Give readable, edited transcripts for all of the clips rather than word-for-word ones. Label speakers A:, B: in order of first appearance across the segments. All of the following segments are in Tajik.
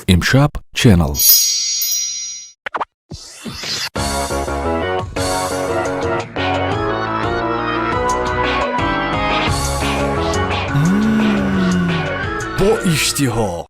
A: امشب چینل.
B: با اشتها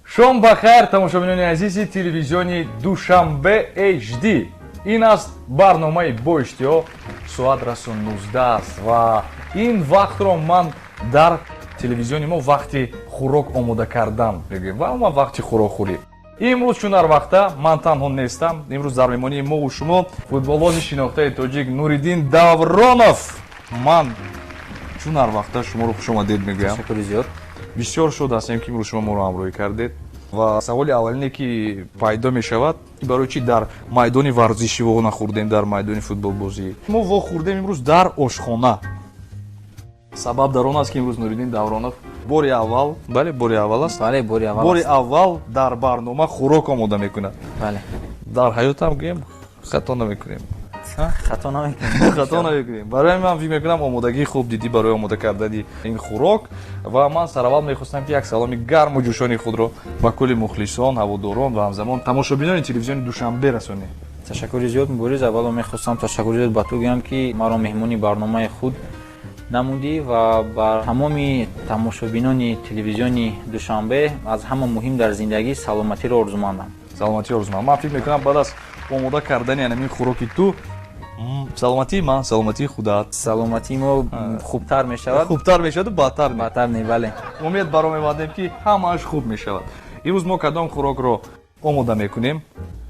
B: شام بخیر тамошобинони азизи телевизиони душанбе HD. ин аст барномаи бо иштиҳо. соат расу 19 аст ва ин вақтро ман дар телевизиони мо вақти хӯрок омода кардан мегӯем ва умуман вақти хӯрокхӯрӣ. имрӯз чун дар вақта ман танҳо нестам. имрӯз дар меҳмонии мо шумо футболбози шинохтаи тоҷик Нуриддин Давронов. ман чун дар вақта шуморо хушомадед мегӯям.
C: Ташаккури зиёд.
B: бисёр шод ҳастем ки имрӯз шумо моро ҳамроҳӣ кардед. ва саволи аввалине ки пайдо мешавад, барои чи дар майдони варзишӣ во нахӯрдем, дар майдони футболбозӣ мо во хӯрдем имрӯз дар ошхона. сабаб дар он аст ки имрӯз Нуриддин Давронов бори аввал, бале бори аввал аст.
C: Бале, бори аввал.
B: бори аввал дар барнома хӯрок омода мекунад.
C: Бале.
B: дар ҳаётам гӯем хато намекунем.
C: Хато намекунем.
B: хато намекунем. барои ман фикр мекунам омодагии хуб дидӣ барои омода кардани ин хӯрок ва ман сараввал мехостам ки як саломи гарму ҷӯшони худро ба кулли мухлисон, ҳаводорон ва ҳамзамон тамошобинони телевизиони Душанбе расонем.
C: Ташаккури зиёд меборез. Аввало мехостам ташаккури зиёд ба ту гӯям ки маро меҳмони барномаи худ намудӣ ва ба тамоми тамошобинони телевизиони Душанбе аз ҳама муҳим дар зиндагӣ саломатиро орзумандам.
B: саломатӣ орзумандам. ман фикр мекунам баъд аз омода кардани ин хӯроки ту саломатии ман, саломатии худат,
C: саломатии мо хубтар мешавад.
B: хубтар мешаваду баъдтар не.
C: баъдтар не, бале.
B: умед баромевадем ки ҳамааш хуб мешавад. имрӯз мо кадом хӯрокро омода мекунем?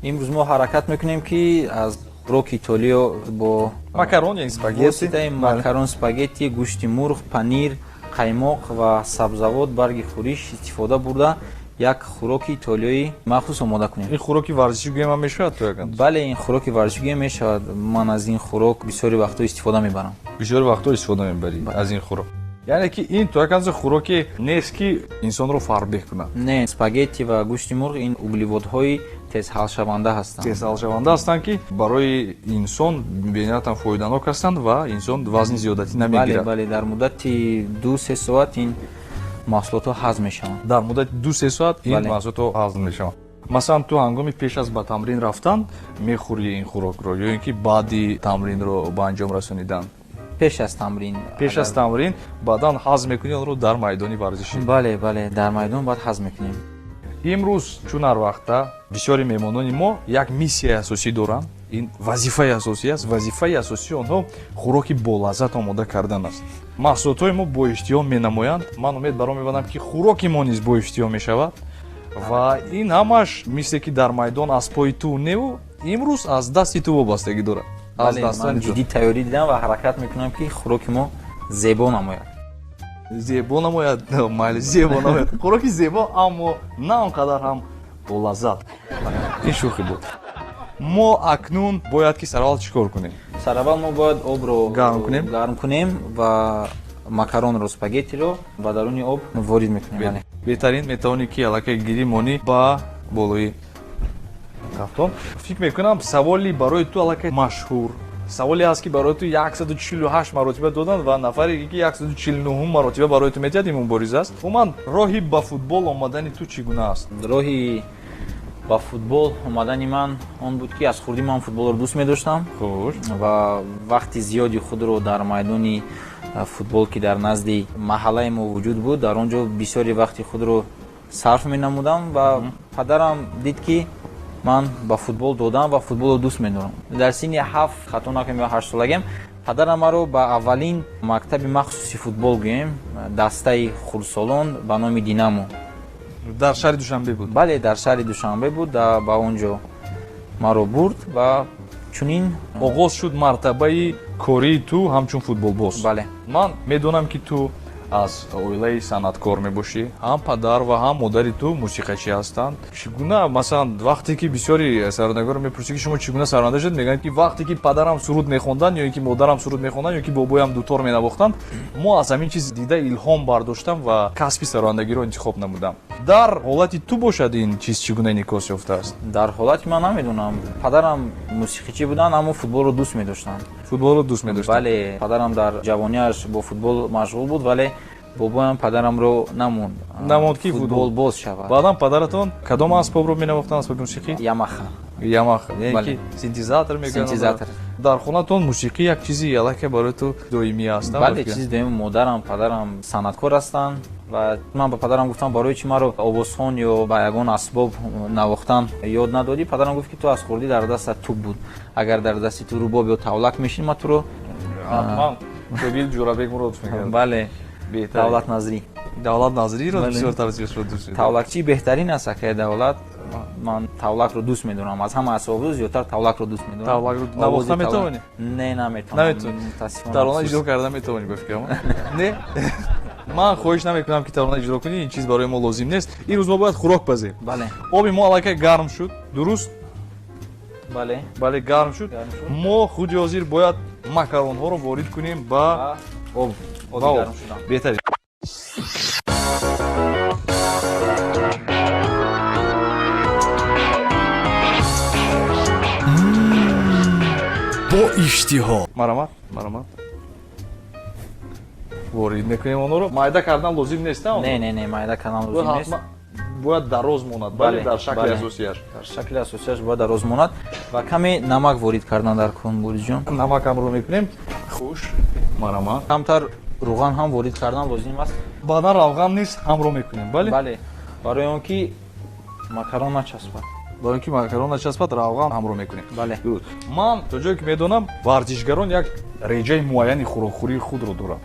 C: имрӯз мо ҳаракат мекунем ки аз хӯроки итолиё бо
B: макарон яъни спагетти,
C: воситаи макарон, спагетти, гӯшти мурғ, панир, қаймоқ ва сабзавот, барги хӯриш истифода бурда як хӯроки итолиёӣ махсус омода кунем.
B: ин хӯроки варзишӣ гӯем ҳам мешавад то якан?
C: бале, ин хӯроки варзишӣ гӯем мешавад. ман аз ин хӯрок бисёри вақтҳо истифода мебарам.
B: бисёри вақтҳо истифода мебарӣ аз ин хӯрок? яъне ки ин то яканзи хӯроке нест ки инсонро фарбеҳ кунад.
C: Не, спагетти ва гӯшти мурғ ин углеводҳои тезҳалшаванда ҳастанд.
B: тезҳалшаванда ҳастанд ки барои инсон бениҳоятан фоиданок ҳастанд ва инсон вазни зиёдатӣ намегирад.
C: бале, бале, дар муддати 2-3 соат ин маҳсулотҳо ҳазм мешаванд.
B: дар муддати 2-3 соат ин
C: Бале.
B: маҳсулотҳо ҳазм мешаванд. масалан ту ҳангоми пеш аз ба тамрин рафтан мехӯрӣ ин хӯрокро ё ин ки баъди тамринро ба анҷом расонидан?
C: пеш аз тамрин.
B: пеш аз тамрин баъдан ҳазм мекунӣ онро дар майдони варзишӣ?
C: бале, бале, дар майдон бояд ҳазм мекунем.
B: имрӯз чун ҳар вақта бисёри меҳмонони мо як миссияи асосӣ доранд. ин вазифаи асосӣ аст. вазифаи асосии онҳо хӯроки болаззат омода кардан аст. маҳсулотҳои мо боиштиҳом менамоянд. ман умед баро мебарам ки хӯроки мо низ боиштиҳом мешавад ва ин ҳамаш мисле ки дар майдон аз пои ту неву имрӯз аз дасти ту вобастагӣ дорад. аз
C: бале,
B: дастани
C: ман
B: ту.
C: ҷиддӣ тайёрӣ дидам ва ҳаракат мекунам ки хӯроки мо зебо намояд.
B: зебо намояд? майли, зебо намояд. хӯроки зебо аммо на он қадар ҳам болаззат. ин шӯхӣ буд. мо акнун бояд ки сараввал чӣ кор кунем?
C: сараввал мо бояд обро
B: гарм кунем
C: ва макаронро, спагеттиро ба даруни об ворид мекунем. бале.
B: беҳтарин метавонӣ ки аллакай гирӣ монӣ ба болои кафтон. фикр мекунам саволи барои ту аллакай машҳур саволе аст ки барои ту 148 маротиба доданд ва нафаре ки 149 маротиба барои ту метиҳад ин мубориза аст. умуман роҳи ба футбол омадани ту чӣ гуна аст?
C: роҳи ба футбол омадани ман он буд ки аз хурдӣ ман футболро дӯст медоштам
B: хуш.
C: ва вақти зиёди худро дар майдони футбол ки дар назди маҳаллаи мо вуҷуд буд, дар он ҷо бисёри вақти худро сарф менамудам ва падарам дид ки ман ба футбол додам ва футболро дӯст медорам. дар синни 7 хато накунем ё 8 солагем падарам маро ба аввалин мактаби махсуси футбол гӯем дастаи хурдсолон ба номи Динамо
B: дар шаҳри Душанбе буд?
C: бале, дар шаҳри Душанбе буд. ба он ҷо маро бурд ва чунин
B: оғоз шуд мартабаи кории ту ҳамчун футболбоз.
C: бале.
B: ман медонам ки ту аз оилаи санъаткор мебошӣ. ҳам падар ва ҳам модари ту мусиқачӣ ҳастанд. чӣ гуна масалан вақте ки бисёри саронагоро мепурсӣ ки шумо чӣ гуна саронада шуд, мегӯянд ки вақте ки падарам суруд мехонданд ё ин ки модарам суруд мехонданд ё ки бобоям дутор менавохтанд, мо аз ҳамин чиз дида илҳом бардоштам ва касби саронадагиро интихоб намудам. дар ҳолати ту бошад ин чиз чӣ гуна инъикос ёфтааст?
C: дар ҳолати ман намедонам. падарам мусиқичӣ буданд аммо футболро дӯст медоштанд.
B: футболро дӯст медоштанд?
C: бале, падарам дар ҷавониаш бо футбол машғул буд, вале бобоям падарамро
B: намонд ки
C: футбол боз шавад.
B: баъдан падаратон кадом асбобро менавохтан, асбоби мусиқӣ?
C: Ямаха.
B: Ямаха, яъне
C: Бале.
B: ки синтезатор мекунанд.
C: Синтезатор.
B: дар хонатон мусиқӣ як чизи ялаге барои ту доимӣ аст.
C: Бале, чизи доими модарам, падарам санъаткор ҳастанд ва ман ба падарам гуфтам барои чӣ маро овозхон ё ба ягон асбоб навохтан ёд надодӣ? Падарам гуфт ки ту аз хурдӣ дар дастат туп буд. Агар дар дасти ту рубоб ё тавлак мешин, ман туро
B: ҳатман Кобил Ҷурабек мурод мекард.
C: бале,
B: Беҳтар.
C: давлат назрӣ.
B: Давлат Назриро
C: Бале.
B: бисёр тавсифро дӯст медорам.
C: Тавлакчи беҳтарин аст акаи давлат. Ман тавлакро дӯст медорам. Аз ҳама асбобро зиёдтар тавлакро дӯст медорам.
B: Тавлакро навохта метавонӣ?
C: Не, наметавонам.
B: Наметавонӣ.
C: Мутаассифона.
B: Тарона иҷро карда метавонӣ ба фикрам. Не. Ман хоҳиш намекунам ки тарона иҷро кунӣ, ин чиз барои мо лозим нест. ин рӯз мо бояд хӯрок пазем.
C: Бале.
B: Оби мо аллакай гарм шуд, дуруст?
C: Бале.
B: Бале, гарм шуд. Мо худи ҳозир бояд макаронҳоро ворид кунем ба
C: об.
B: ба об.
C: Гарм шуда.
B: Беҳтар. бо иштиҳо. Марамат. Ворид мекунем онро. Майда кардан лозим нест,
C: Не, майда канал
B: Бояд
C: лозим нест.
B: ҳатман бояд дароз монад, бале, дар шакли асосияш.
C: Дар шакли асосияш бояд дароз монад ва каме намак ворид кардан дар кун Бориҷон.
B: Намакамро мекунем. Хуш. Марамат.
C: Камтар руған ҳам ворид кардан лозим аст.
B: Баъдан равған низ ҳамро мекунем, бале?
C: Бале. Барои он ки макарон начаспад.
B: барои ин ки макарон начаспад, равған ҳамро мекунем.
C: Бале.
B: Дуруст. Ман то ҷое ки медонам, варзишгарон як реҷаи муайяни хӯрокхӯрии худро доранд.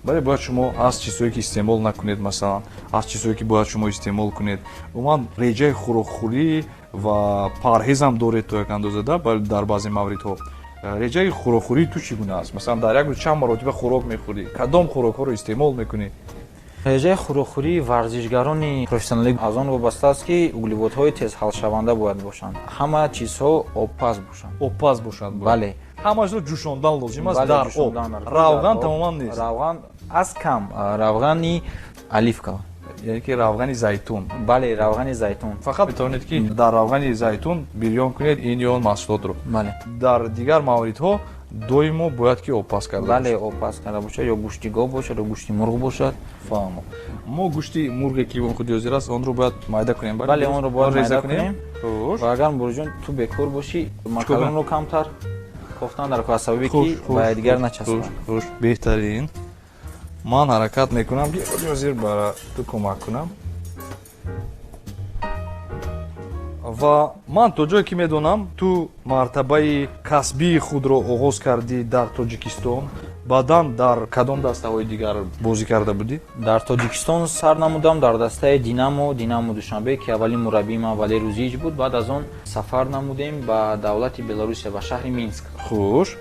B: Бале, бояд шумо аз чизҳое ки истеъмол накунед, масалан, аз чизҳое ки бояд шумо истеъмол кунед. Умуман реҷаи хӯрокхӯрӣ ва парҳезам доред то як андоза, бале, дар баъзе мавридҳо. Реҷаи хӯрокхӯрии ту чӣ гуна аст? Масалан, дар як рӯз чанд маротиба хӯрок мехӯрӣ? Кадом хӯрокҳоро истеъмол мекунӣ?
C: Реҷаи хӯрокхӯрии варзишгарони профессионалӣ аз он вобаста аст ки углеводҳои тезҳалшаванда бояд бошанд. Ҳама чизҳо обпаз бошанд.
B: Обпаз бошанд.
C: Бале.
B: Ҳамашро ҷӯшондан лозим аст
C: Бале,
B: дар об.
C: ҷӯшондан дар
B: Равған
C: об.
B: тамоман нест.
C: Равған аз кам, равғани оливка.
B: Яъне ки равғани зайтун.
C: Бале, равғани зайтун.
B: Фақат метавонед ки дар равғани зайтун бирён кунед ин ё он маҳсулотро.
C: Бале.
B: Дар дигар мавридҳо доимо бояд ки обпаз карда
C: Бале, обпаз карда бошад, ё гӯшти гов бошад, ё гӯшти мурғ бошад.
B: фаҳмо. Мо гӯшти мурғе ки он худи ҳозир аст, онро бояд майда кунем.
C: Бале, онро бояд майда кунем.
B: Хуш.
C: Ва агар Бориҷон ту бекор бошӣ, макаронро камтар кофтан дар кӯҳ сабаби ки ба дигар начаспад.
B: Хуш, беҳтарин. Ман ҳаракат мекунам ки ҳозир бара ту кӯмак кунам. ва ман то ҷое ки медонам, ту мартабаи касбии худро оғоз кардӣ дар Тоҷикистон, баъдан дар кадом дастаҳои дигар бозӣ карда будӣ?
C: Дар Тоҷикистон сар намудам дар дастаи Динамо Душанбе ки аввалин мураббии ман Валерий Рузиевич буд. Баъд аз он сафар намудем ба давлати Беларусия ба шаҳри Минск.
B: Хуш.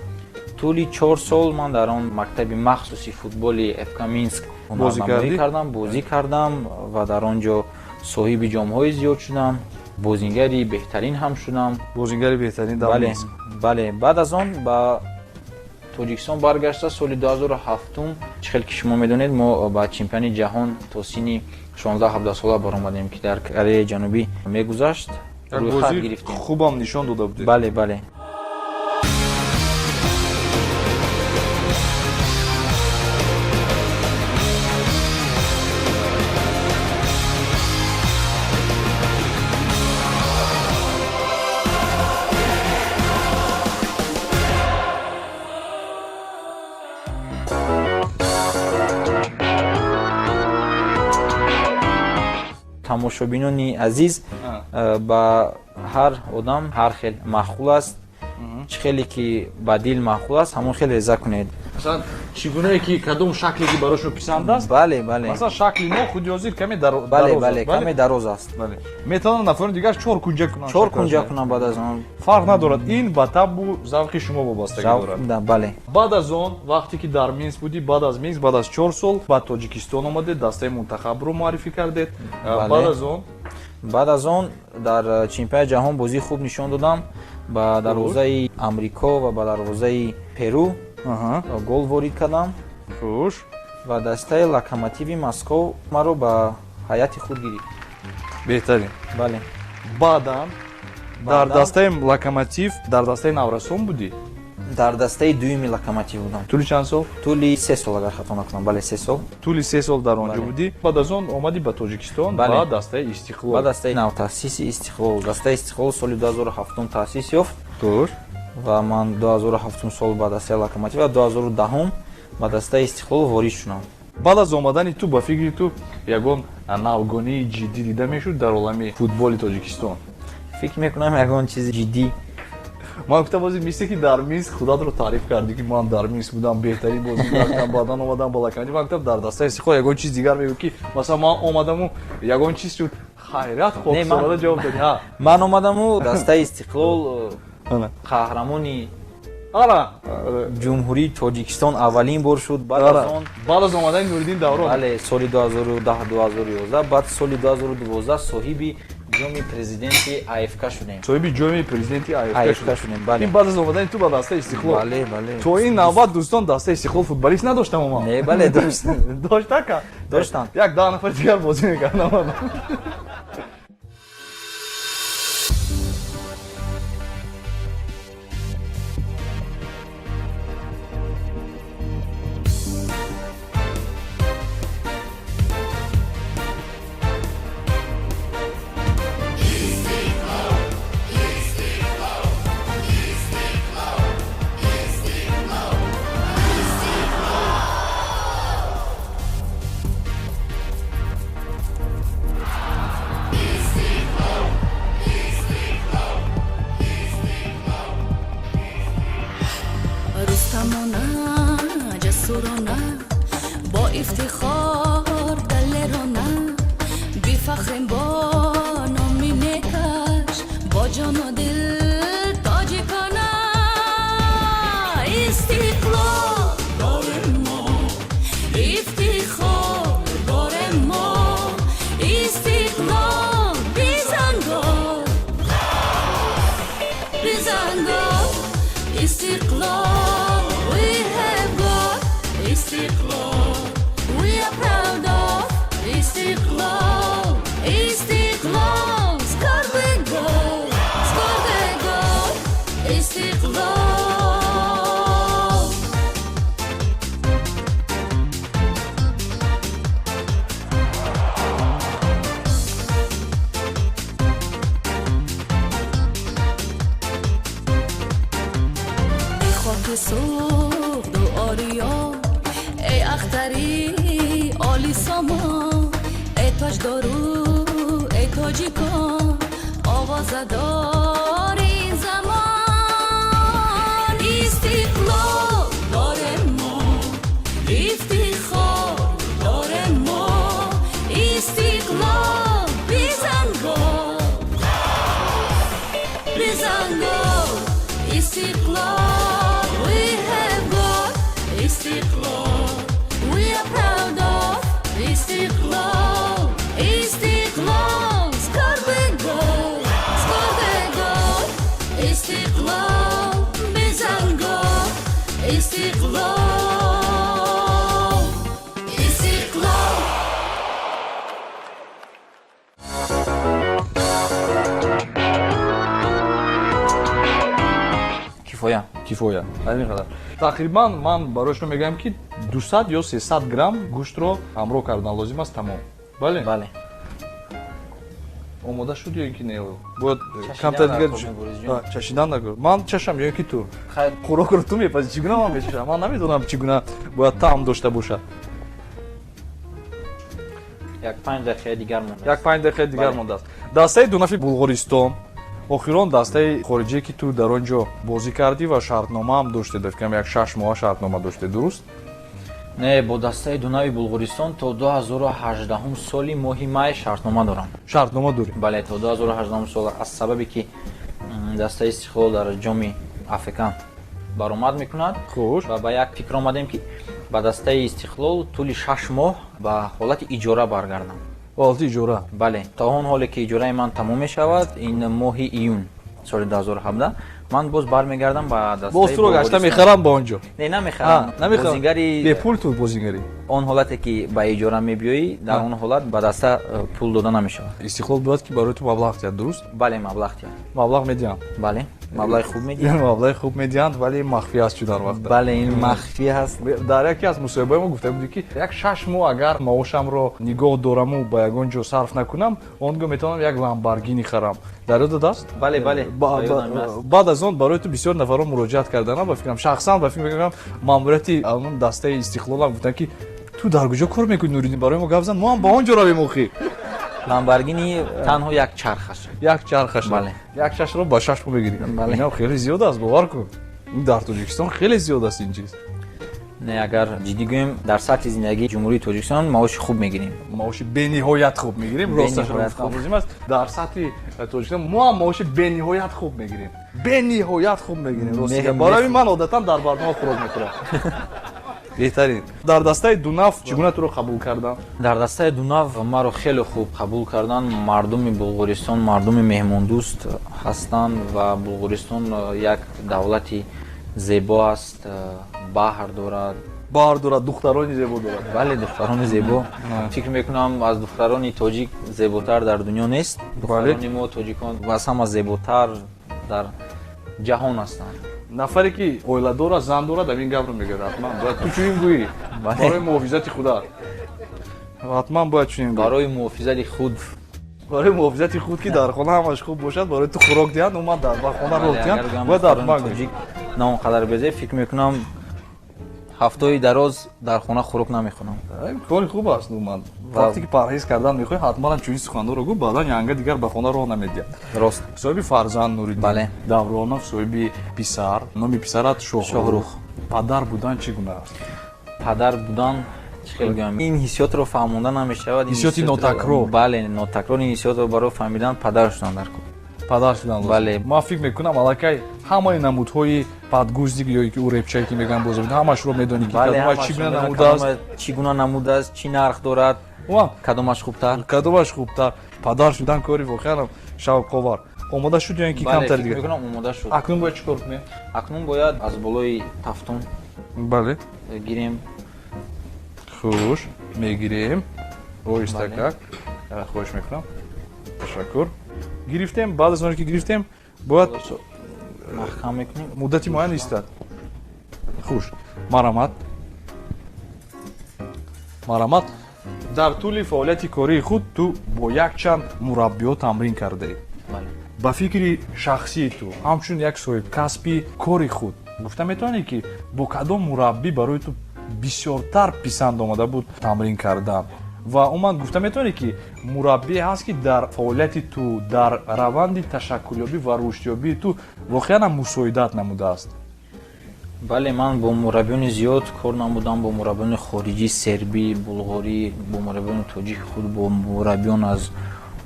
C: тӯли 4 сол ман дар он мактаби махсуси футболи ФК Минск
B: бозӣ
C: кардам, бозӣ кардам ва дар он ҷо соҳиби ҷомҳои зиёд шудам, бозингари беҳтарин ҳам шудам.
B: Бозингари беҳтарин дар Минск.
C: Бале, баъд аз он ба Тоҷикистон баргашта соли 2007 чӣ хел ки шумо медонед, мо ба чемпиони ҷаҳон то синни 16-17 сола баромадем ки дар Кореяи Ҷанубӣ мегузашт. Рӯйхат гирифтем.
B: Хубам нишон дода будед.
C: Бале. тамошобинони азиз, ба ҳар одам ҳар хел маъқул аст. Чӣ хеле ки ба дил маъқул аст, ҳамон хел реза кунед.
B: Масалан, чӣ гунае ки кадом шакле ки барошон писанд аст?
C: Бале.
B: Масалан, шакли мо худи ҳозир каме дароз аст.
C: Бале, каме дароз аст.
B: Бале. Метавонанд нафарони дигар 4 кунҷа кунанд.
C: 4 кунҷа кунанд баъд аз он.
B: Фарқ надорад. Ин ба табу завқи шумо вобастагӣ дорад.
C: Бале.
B: Баъд аз он, вақте ки дар Минск будӣ, баъд аз Минск, баъд аз 4 сол ба Тоҷикистон омадед, дастаи мунтахабро муаррифӣ кардед. Баъд аз он
C: дар чемпионати ҷаҳон бозии хуб нишон додам. Ба дарвозаи Амрико ва ба дарвозаи Перу гол ворид кардам.
B: Хуш.
C: Ва дастаи Локомотиви Москов маро ба ҳайати худ гирифт.
B: Беҳтарин.
C: Бале.
B: Баъдан дар дастаи Локомотив, дар дастаи Наврасон будӣ?
C: дар дастаи дуюми Локомотив будам.
B: тули чанд сол?
C: Тӯли 3 сол агар хато накунам. Бале 3 сол.
B: тули 3 сол дар онҷо
C: Бале.
B: будӣ. баъд аз он омадӣ ба Тоҷикистон
C: Бале.
B: ба дастаи Истиқлол.
C: Ба дастаи навтаъсиси Истиқлол. Дастаи Истиқлол соли 2007 таъсис ёфт
B: дур.
C: ва ман 2007 сол ба дастаи Локомотив ва 2010 ба дастаи Истиқлол ворид шудам.
B: баъд аз омадани ту ба фикри ту ягон навгонии ҷиддӣ дида мешуд дар олами футболи Тоҷикистон?
C: фикр мекунам ягон чизи ҷиддӣ.
B: ман гуфтам бози мисли ки дар Минск худатро таъриф кардӣ ки ман дар Минск будам беҳтарин бозигар будам баъдан омадам ба Локомотив. ман гуфтам дар дастаи Истиқлол ягон чиз дигар мегӯ ки масалан ман омадаму ягон чиз шуд. хайрат хоксорона ҷавоб додӣ. ҳа
C: Ман омадаму дастаи Истиқлол
B: ана
C: қаҳрамони
B: ара
C: ҷумҳурии Тоҷикистон аввалин бор шуд. Баъд аз он
B: баъд аз омадани Нуриддин Даврон
C: бале соли 2010-2011 баъд соли 2012 соҳиби ҷоми президенти АФК шудем.
B: соҳиби ҷоми президенти
C: АФК
B: АФК
C: шудем. Бале.
B: ин баъд аз омадани ту ба дастаи Истиқлол.
C: Бале, бале.
B: то ин навбат дӯстон дастаи Истиқлол футболист надоштам ман.
C: Не, бале дошт.
B: дошта ка
C: Доштанд.
B: як 10 нафар дигар бозӣ мекардам.
A: рустамона ҷасурона бо ифтихор далерона бифахрем бо номи некаш бо ҷону дил тоҷикона истиқлол дорем мо ифтихор дорем мо истиқлол бизангол бизангол Istiqlal, we have got Istiqlal, we are proud of Istiqlal, Istiqlal, score the goal, Istiqlal. خاک سرخ و آریا ای اختری عالی ساما ای تاج دارو ای تاجیکان آوازدار این زمان استقلال داریم ما افتخار داریم ما استقلال بیزنگاه استقلال Istiqlal, we are proud of Istiqlal, Istiqlal, score the goal, Istiqlal, bizangol, Istiqlal, Istiqlal.
B: кифоя ҳамин қадар. тақрибан ман барояшон мегӯям ки 200 ё 300 грамм гӯштро ҳамроҳ кардан лозим аст тамом. бале
C: Бале.
B: омода шуд ё ин ки не бояд камтар дигар чашидан нагӯр. ман чашам ё ин ки ту
C: Хайр.
B: хӯрокро ту мепазӣ чӣ гуна ман мечашам. ман намедонам чӣ гуна бояд таъм дошта бошад.
C: Як 5 дақиқа дигар монда.
B: як 5 дақиқа дигар
C: Бале.
B: мондааст. дастаи дунафи Булғористон охирон дастаи хориҷие ки ту дар он ҷо бозӣ кардӣ ва шартномаам доште дакам як 6 моҳа шартнома доште дуруст?
C: Не, бо дастаи Дунави Булғористон то 2018 соли моҳи май шартнома дорам.
B: шартнома дорӣ?
C: Бале, то 2018 сол аз сабабе ки дастаи Истиқлол дар ҷоми Африкан баромад мекунад.
B: Хуш.
C: Ва ба як фикр омадем ки ба дастаи Истиқлол тӯли 6 моҳ ба ҳолати иҷора баргардам.
B: ҳолати иҷора?
C: Бале, то он ҳоле ки иҷораи ман тамом мешавад, ин моҳи июн соли 2017 ман боз бармегардам ба дастаи
B: боз туро гашта мехарам ба он ҷо?
C: Не, намехарам.
B: намехарам.
C: Бозингари
B: бепул ту бозингарӣ?
C: он ҳолате ки ба иҷора мебиёӣ дар он ҳолат ба даста пул дода намешавад.
B: Истиқлол биёд ки барои ту маблағ диҳад, дуруст?
C: бале маблағ диҳад.
B: Маблағ медиҳанд?
C: бале маблағи хуб медиҳад.
B: маблағи хуб медиҳанд, вале махфӣ аст чунар вақта.
C: бале ин махфӣ ҳаст.
B: дар яке аз мусоҳибаҳои мо гуфта будӣ ки як 6 моҳ агар маошамро нигоҳ дораму ба ягон ҷо сарф накунам, он гоҳ метавонам як ламборгини харам. дар ёдат аст?
C: бале
B: баъд аз он барои ту бисёр нафарҳо муроҷиат карданд. ба фикрам шахсан ба фикр мекунам маъмурияти дастаи истиқлолам гуфтанд ки ту дар куҷо кор мекунӣ Нуриддин, барои мо гап зан, мо ҳам ба он ҷо равем охир.
C: ламборгини танҳо як чархаш.
B: як чархаш.
C: бале
B: як шашро ба 6 моҳ мегирем.
C: бале
B: инам хеле зиёд аст, бовар кун. ин дар Тоҷикистон хеле зиёд аст ин чиз.
C: не агар ҷиддӣ гӯем дар сатҳи зиндагии ҷумҳурии Тоҷикистон маоши хуб мегирем.
B: маоши бениҳоят хуб мегирем. росташ лозим аст. дар сатҳи Тоҷикистон мо ҳам маоши бениҳоят хуб мегирем. бениҳоят хуб мегирем. ростига барои ман одатан дар барнома хӯрок мехӯрам. беҳтарин. дар дастаи Дунав чӣ гуна туро қабул карданд?
C: дар дастаи Дунав маро хеле хуб қабул карданд. мардуми Булғористон мардуми меҳмондӯст ҳастанд ва Булғористон як давлати зебо аст. баҳр дорад, духтарони зебо дорад. бале духтарони зебо. фикр мекунам аз духтарони тоҷик зеботар дар дунё нест. духтарони мо тоҷикон аз ҳама зеботар дар ҷаҳон ҳастанд.
B: нафаре ки оиладор аст, зан дорад, ҳамин гапро мегӯяд. ҳатман бояд ту чунин гӯӣ. барои муҳофизати худа. ҳатман бояд чунин гӯӣ.
C: барои муҳофизати худ.
B: барои муҳофизати худ ки дар хона ҳамаш хуб бошад, барои ту хӯрок диҳанд, умад ба хона роҳ диҳанд. бояд ҳатман
C: тоҷик на он қадар безе. фикр мекунам ҳафтаи дароз дар хона хӯрок намехӯрам.
B: кори хуб аст. умад вақте ки парҳез кардан мехоҳӣ, ҳатман чунин суханҳоро гӯ, баъдан янга дигар ба хона роҳ намедиҳад.
C: рост.
B: соҳиби фарзанд Нуриддин.
C: бале
B: Давронов соҳиби писар. номи писарат Шоҳрух. падар будан чӣ гуна аст?
C: падар будан хеле гӯям. ин ҳиссиётро фаҳмонда намешавад.
B: ҳиссиёти нотакрор.
C: бале нотакрор ин ҳиссиётро барои фаҳмидан падар шудан дар кор.
B: падар шудан лозим.
C: бале
B: ман фикр мекунам аллакай ҳамаи намудҳои падгӯздик ё ки урепчае ки мегӯям бозавид ҳамашро медонӣ ки кадомаш чӣ гуна намудааст,
C: чӣ гуна намудааст, чӣ нарх дорад, кадомаш хубтар. падар шудан кори воқеан шавқовар. омода шуд ё ин ки камтар дигар? мекунам омода шуд.
B: акнун бояд чӣ кор кунем?
C: акнун бояд аз болои тафтон
B: бале
C: гирем.
B: хуш мегирем. оҳистакак. хоҳиш мекунам. ташаккур. гирифтем. баъд аз оне ки гирифтем бояд
C: маҳкам мекунем.
B: муддати муайян истад. хуш. марамат. дар тӯли фаъолияти кории худ ту бо якчанд мураббиҳо тамрин кардаӣ. ба фикри шахсии ту ҳамчун як соҳибкасби кори худ гуфта метавонӣ ки бо кадом мураббӣ барои ту бисёртар писанд омада буд тамрин кардан? ва уман гуфта метавонӣ ки мураббие ҳаст ки дар фаъолияти ту дар раванди ташаккулёбӣ ва рушдёбии ту воқеан мусоидат намудааст?
C: бале ман бо мураббиёни зиёд кор намудам. бо мураббиёни хориҷӣ, сербӣ, булғорӣ, бо мураббиёни тоҷики худ, бо мураббиён аз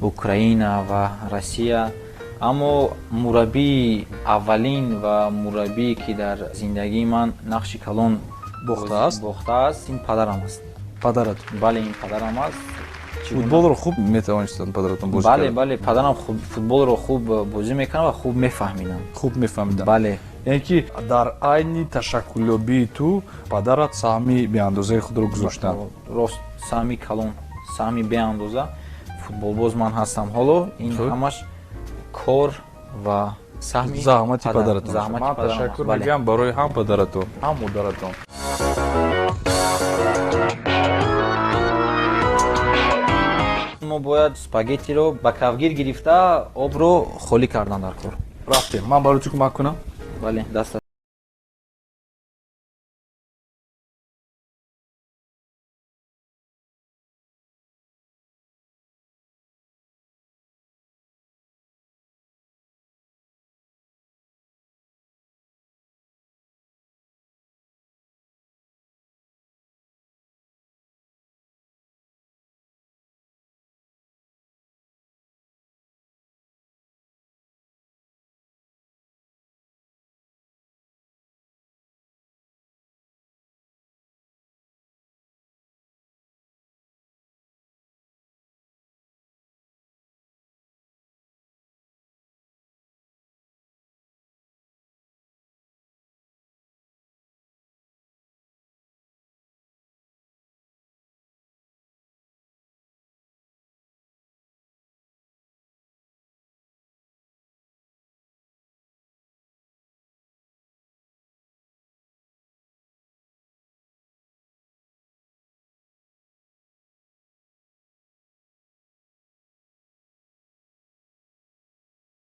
C: Украина ва Россия. аммо мураббии аввалин ва мураббие ки дар зиндагии ман нақши калон бохтааст ин падарам аст.
B: падарат?
C: бале ин падарам аст.
B: футболро хуб метавонистанд падаратон бозӣ
C: кардан? бале падарам футболро хуб бозӣ мекарданд ва хуб мефаҳмиданд.
B: хуб мефаҳмиданд.
C: бале
B: яъне ки дар айни ташаккулёбии ту падарат саҳми беандозаи худро гузоштанд.
C: рост. саҳми калон, саҳми беандоза. футболбоз ман ҳастам ҳоло. ин ҳамаш кор ва саҳми
B: заҳмати падаратон.
C: ман
B: ташаккур мегӯям барои ҳам падаратон, ҳам модаратон.
C: мо бояд спагеттиро ба кавгир гирифта обро холӣ кардан дар кор.
B: рафтем. ман барои ту кӯмак кунам?
C: бале даст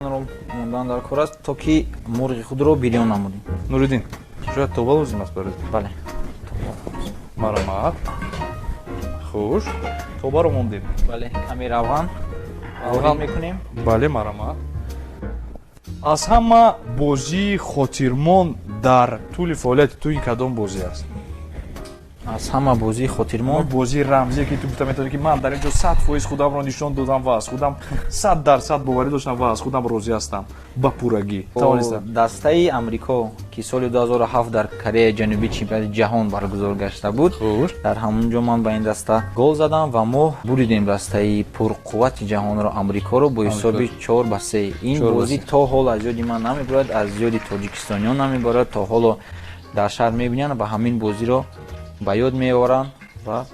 C: мондан дар кор аст то ки мурғи худро бирён намудем.
B: Нуриддин, шояд тоба лозим аст барои.
C: Бале.
B: Маромад. Хуш. Тобаро мондем.
C: Бале, каме равған.
B: Равған.
C: Равған мекунем.
B: Бале, маромад. Аз ҳама бозии хотирмон дар тӯли фаъолияти ту ин кадом бозӣ аст?
C: Аз ҳама бозии хотирмон
B: бозии рамзие ки ту гуфта метавонӣ ки ман дар ин ҷо 100% худамро нишон додам ва аз худам 100% боварӣ доштам ва аз худам розӣ ҳастам ба пуррагӣ. Тавонистам.
C: дастаи амрико ки соли 2007 дар Кореяи ҷанубӣ чемпионати ҷаҳон баргузор гашта буд,
B: Хуш.
C: дар ҳамон ҷо ман ба ин даста гол задам ва мо буридем дастаи пурқуввати ҷаҳонро амрикоро бо ҳисоби 4-3. Ин
B: 4-3.
C: бозӣ то ҳол аз ёди ман намебарад, аз ёди тоҷикистониён намебарад, то ҳоло дар шаҳр мебинанд ва ҳамин бозиро ба ёд меоранд ва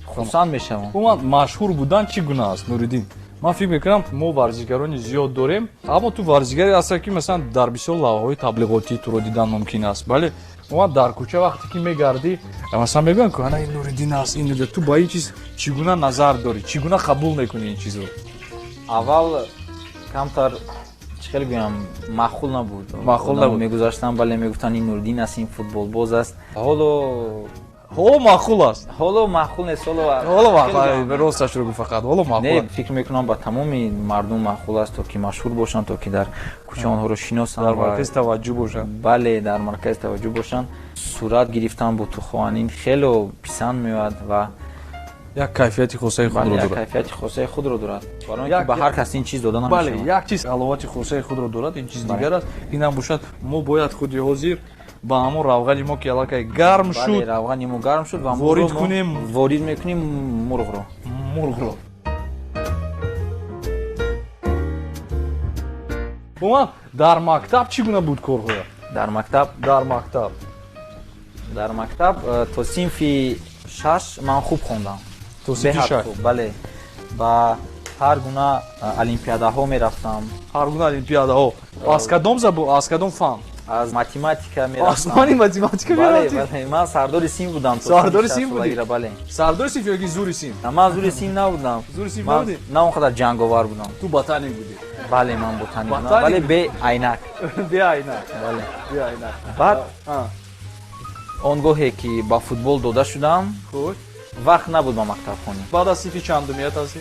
C: хурсанд мешаванд.
B: Умуман машҳур будан чӣ гуна аст, Нуриддин? Ман фикр мекунам мо варзишгарони зиёд дорем, аммо ту варзишгаре ҳастӣ ки масалан дар бисёр лавҳаҳои таблиғотӣ туро дидан мумкин аст. Бале, умуман дар кӯча вақте ки мегардӣ, масалан мегӯянд ки ана ин Нуриддин аст, ин ту ба ин чиз чӣ гуна назар дорӣ, чӣ гуна қабул мекунӣ ин чизро?
C: аввал камтар чӣ хел гӯям маъқул набуд.
B: Маъқул набуд.
C: Мегузаштанд, бале мегуфтанд ин Нуриддин аст, ин футболбоз аст.
B: Ҳоло маъқул аст.
C: ҳоло маъқул нест,
B: Ҳоло маъқул, росташро гуфт фақат, ҳоло маъқул
C: не,
B: аст.
C: фикр мекунам ба тамоми мардум маъқул аст, то ки машҳур бошанд, то ки дар кӯча онҳоро шиносанд,
B: Дар маркази таваҷҷӯҳ бошанд.
C: бале дар маркази таваҷҷӯҳ бошанд. Сурат гирифтан бо тухоанин хело писанд меояд ва
B: як кайфияти хосаи худро
C: бале як
B: дорад.
C: кайфияти хосаи худро дорад. Барои
B: Як-
C: ки ба ҳар кас ин чиз дода
B: Бале,
C: намешавад.
B: як чиз аловати хосаи худро дорад, ин чиз дигар аст. Инам бошад, мо бояд худи ҳозир ба ҳамон равғани мо ки аллакай гарм
C: бале
B: шуд,
C: равғани мо гарм шуд ва
B: ворид
C: мо
B: кунем.
C: ворид мекунем мурғро.
B: мурғро. Умуман дар мактаб чӣ гуна буд корҳоя?
C: дар мактаб
B: Дар мактаб
C: то синфи 6 ман хуб хондам.
B: то синфи
C: Беҳад
B: 6
C: хуб, бале. Ба ҳар гуна олимпиадаҳо мерафтам.
B: ҳар гуна олимпиадаҳо. Аз кадом забон, аз кадом фан?
C: Аз математика
B: Аз
C: мерафтам.
B: фани математика
C: Бале,
B: мерафтӣ?
C: бале, ман сардори синф будам. то
B: Сардори
C: синфи
B: синф будӣ?
C: шастлагира, бале.
B: Сардори синф ёки зури синф?
C: На, ман зури синф набудам.
B: Зури синф
C: Ман
B: набудӣ?
C: на он қадар ҷанговар будам.
B: Ту ботаник будӣ.
C: Бале, ман ботаник будам.
B: Ботаник
C: Бале,
B: будӣ?
C: бе айнак.
B: Биайна.
C: Бале.
B: Биайна.
C: Баъд
B: А,
C: он гоҳе ки ба футбол дода шудам,
B: хуш.
C: вақт набуд ба мактабхона.
B: Баъд аз синфи чандумият ҳастӣ?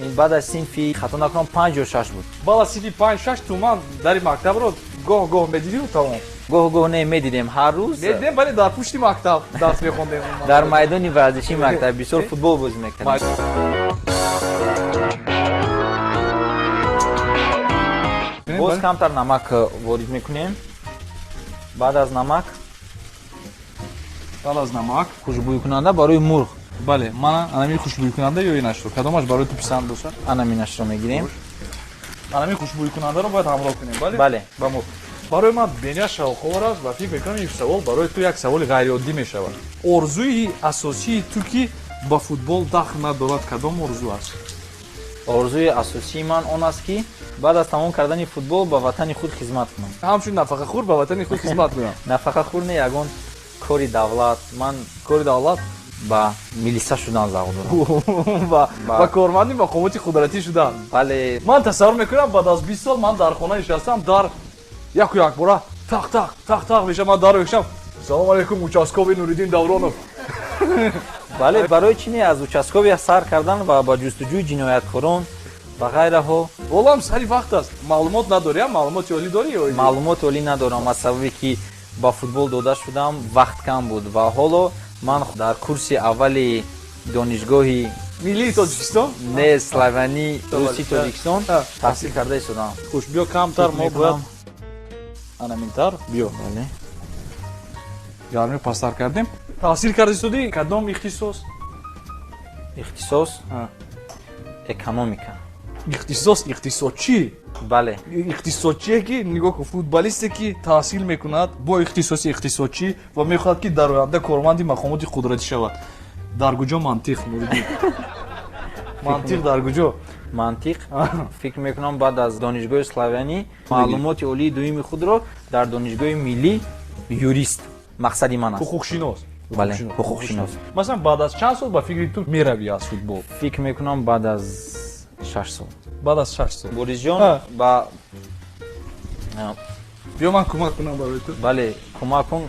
C: Ин баъд аз синфи хато накунам 5 ё 6 буд.
B: Баъд аз синфи 5-6 туман дари мактабро гоҳ-гоҳ медидию тамом?
C: гоҳ-гоҳ не медидем ҳар рӯз.
B: Медидем, вале дар пушти мактаб дарс мехондем.
C: дар майдони варзиши мактаб бисёр футбол бозӣ мекардем. боз камтар намак ворид мекунем. баъд аз намак
B: Баъд аз намак.
C: хушбӯйкунанда барои мурғ
B: Бале, ман анами хушбӯйкунанда ё инашро? Кадомаш барои ту писанд бошад?
C: анаминашро мегирем.
B: Анами хушбӯйкунандаро бояд ҳамроҳ кунем, бале?
C: Бале.
B: Ба мо. Барои ман бениҳоят шавқовар аст ва фикр мекунам ин савол барои ту як саволи ғайриоддӣ мешавад. Орзуи асосии ту ки ба футбол дахл надорад кадом орзу аст?
C: орзуи асосии ман он аст ки баъд аз тамом кардани футбол ба ватани худ хизмат кунам.
B: Ҳамчун нафақахӯр ба ватани худ хизмат кунам.
C: нафақахӯр не, ягон кори давлат. Ман
B: Кори давлат
C: ба милиса шудан завқ дорам.
B: ба корманди мақомоти қудратӣ шудан.
C: бале,
B: Ман тасаввур мекунам баъд аз 20 сол ман дар хона нишастам, дар яку якбора тақ меша, ман дарро мекушам. Салом алейкум, участкови Нуриддин Давронов.
C: бале, барои чӣ не аз участковия сар кардан ва ба ҷустуҷӯи ҷинояткорон ва ғайраҳо
B: Волам сари вақт аст. Маълумот надорӣ, маълумоти олӣ дорӣ ё?
C: маълумоти олӣ надорам. аз сабаби ки ба футбол дода шудам вақт кам буд ва ҳоло ман дар курси аввали донишгоҳи
B: Миллии Тоҷикистон?
C: не славянӣ рӯси тоҷикистон
B: А.
C: таҳсил карда истодам.
B: Хуш, биё камтар, мо бояд анаминтар биё.
C: Бале.
B: Гармӣ пастар кардем. Таҳсил карда истоди кадом ихтисос?
C: ихтисос
B: А.
C: экономика.
B: Ихтисос, ихтисосчӣ?
C: бале,
B: ихтисосчие ки нигоҳ кун, футболисте ки таҳсил мекунад бо ихтисоси ихтисосчӣ ва мехоҳад ки дар оянда корманди мақомоти қудратӣ шавад. Дар куҷо мантиқ, Нуриддин? Мантиқ дар куҷо?
C: мантиқ фикр мекунам баъд аз донишгоҳи славянӣ маълумоти олии дуюми худро дар донишгоҳи миллӣ юрист мақсади ман аст.
B: ҳуқуқшинос.
C: бале, ҳуқуқшинос.
B: Масалан, баъд аз чанд сол ба фикри ту меравӣ аз футбол?
C: фикр мекунам баъд аз 6 сол.
B: بعد از 6 سال
C: Борис ҷон
B: Ҳа.
C: ба
B: بیا من کمک کنم برای تو
C: бале кӯмак кун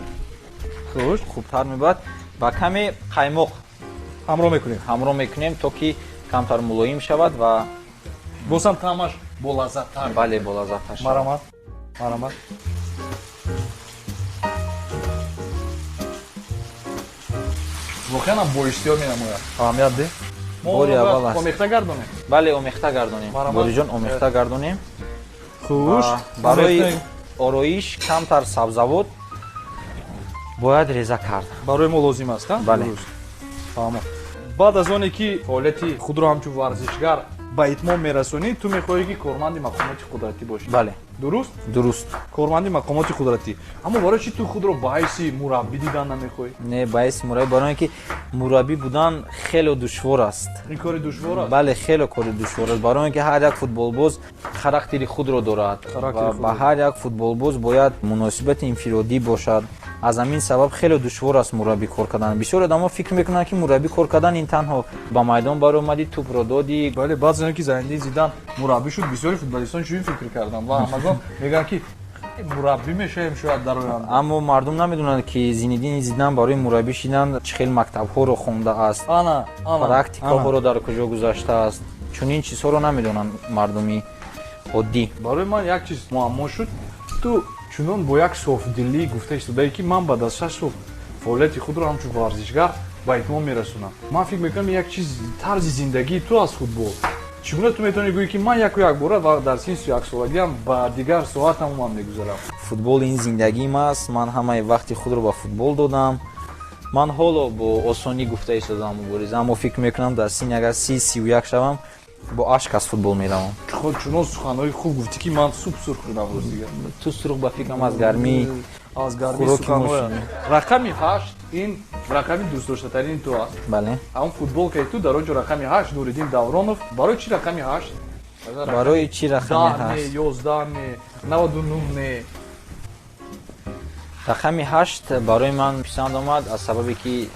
B: خوش
C: хубтар мебад ба каме қаймоқ
B: همراه میکنیم
C: ҳамроҳ мекунем то ки камтар мулоим шавад ва
B: بازم طعمش با لذت تر
C: бале болаззаттар шавад.
B: مرحمت مرحمت واقعا با اشتیاق می‌نماید اهمیت ده
C: باری اول است.
B: آمیخته گردونه
C: бале омехта гардонем
B: Маромад.
C: борис ҷон омехта гардонем
B: خوش
C: ва барои ороиш камтар сабзавот бояд реза кард.
B: برای ما لازم است ها
C: بله.
B: درست. تمام بعد از آنی که فعالیت خود را همچون ورزشگر به اتمام میرسونی تو میخواهی که کارمند مقامات قدرتی باشی
C: бале
B: درست
C: дуруст
B: کارمند مقامات قدرتی اما برای چی تو خود را به حیث مربی دیدن نمیخواهی
C: не баъси мураббӣ барои ки мураббӣ будан хело душвор аст.
B: این کار دشوار است
C: бале хело кори душвор аст барои ки ҳар як футболбоз характери худро дорад
B: Характери
C: ва
B: худро.
C: ба ҳар як футболбоз бояд муносибати инфиродӣ бошад. аз ҳамин сабаб хело душвор аст мураббӣ кор кардан. бисёр одамо фикр мекунанд ки мураббӣ кор кардан ин танҳо ба майдон баромадӣ тупро додӣ.
B: ولی بعضی اینکه زنده زیدان مربی شد بسیاری فوتبالیستان چنین فکر کردن و همگان میگن که مربی میشیم شاید در آینده
C: аммо мардум намедонанд ки зинедин зидан барои мураббӣ шидан чӣ хел мактабҳоро хондааст,
B: انا
C: практикаҳоро дар куҷо гузаштааст. чунин чизҳоро намедонанд мардуми оддӣ.
B: برای من یک چیز معما شد تو چنان با یک صافدلی گفته ایستادی که من بعد از 6 سال فعالیت خود را همچون ورزشگر به اتمام میرسونم. من فکر میکنم یک چیز طرز زندگی تو از فوتبال چگونه تو میتونی بگی که من یک بار و در سن 31 سالگی هم با دیگر ساعت هم میگذارم
C: футбол ин зиндагим аст. ман ҳамаи вақти худро ба футбол додам. ман ҳоло бо осонӣ гуфта истодам мубориза, аммо фикр мекунам дар синни агар 30-31 шавам бо ашк аз футбол меравам.
B: خود چنان سخنهای خوب گفتی که من سوپ سرخ شدم روز دیگه
C: ту сурух ба фикрам аз гармӣ
B: از گرمی
C: خوراکی
B: سخنهای
C: ماشینی.
B: رقمی 8 این رقمی دوست داشته ترین تو است
C: бале
B: اون فوتبال که تو در اونجا رقمی 8 نوردین دورانов برای چی رقمی 8
C: барои чӣ рақаме
B: 10
C: ҳаст?
B: 11 99
C: рақами 8 барои ман писанд омад аз сабабе ки